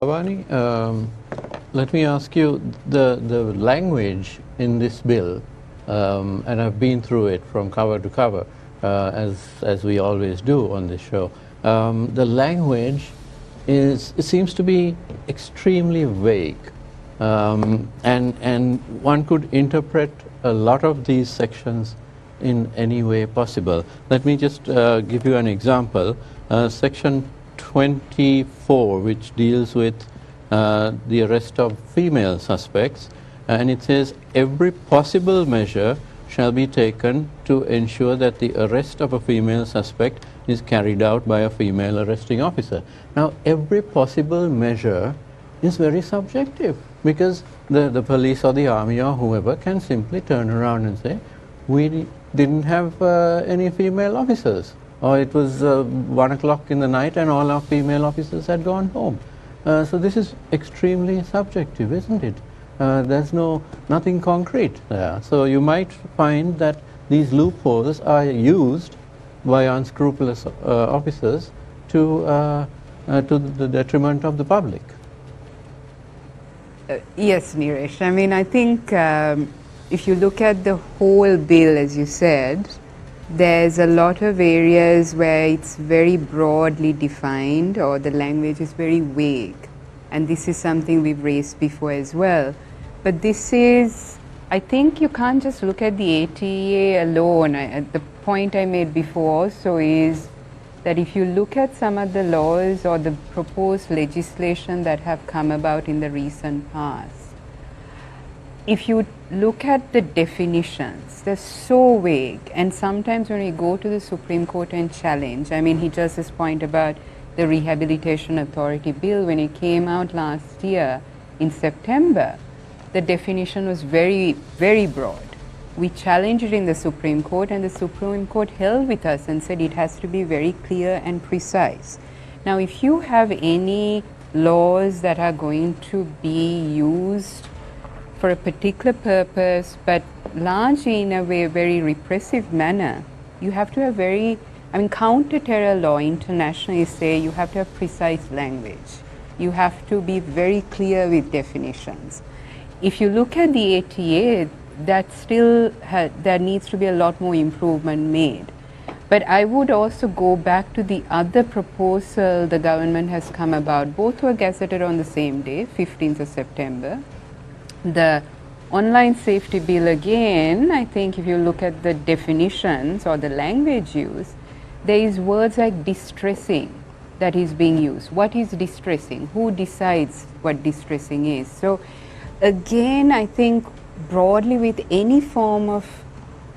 Bhavani, let me ask you the language in this bill, and I've been through it from cover to cover, as we always do on this show. The language it seems to be extremely vague, and one could interpret a lot of these sections in any way possible. Let me just give you an example. Section 24, which deals with the arrest of female suspects, and it says every possible measure shall be taken to ensure that the arrest of a female suspect is carried out by a female arresting officer. Now, every possible measure is very subjective, because the police or the army or whoever can simply turn around and say, we didn't have any female officers, or it was 1 o'clock in the night and all our female officers had gone home. So this is extremely subjective, isn't it? There's nothing concrete there. So you might find that these loopholes are used by unscrupulous officers to the detriment of the public. Yes, Niresh. I mean, I think if you look at the whole bill, as you said, there's a lot of areas where it's very broadly defined, or the language is very vague. And this is something we've raised before as well. But this is, I think you can't just look at the ATA alone. The point I made before also is that if you look at some of the laws or the proposed legislation that have come about in the recent past, if you look at the definitions, they're so vague, and sometimes when we go to the Supreme Court and challenge, I mean, he just this point about the Rehabilitation Authority bill, when it came out last year in September, the definition was very, very broad. We challenged it in the Supreme Court, and the Supreme Court held with us and said it has to be very clear and precise. Now, if you have any laws that are going to be used for a particular purpose, but largely in a very repressive manner, you have to have counter-terror law internationally say you have to have precise language. You have to be very clear with definitions. If you look at the ATA, that still there needs to be a lot more improvement made. But I would also go back to the other proposal the government has come about. Both were gazetted on the same day, 15th of September. The online safety bill, again, I think if you look at the definitions or the language used, there is words like distressing that is being used. What is distressing? Who decides what distressing is? So again, I think broadly with any form of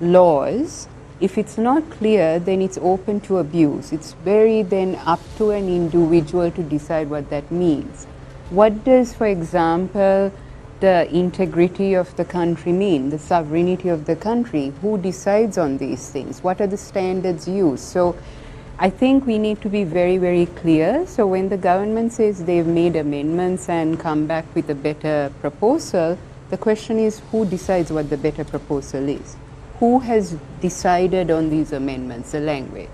laws, if it's not clear, then it's open to abuse. It's very then up to an individual to decide what that means. What does, for example, the integrity of the country mean, the sovereignty of the country? Who decides on these things? What are the standards used? So I think we need to be very, very clear. So when the government says they've made amendments and come back with a better proposal, the question is who decides what the better proposal is? Who has decided on these amendments, the language?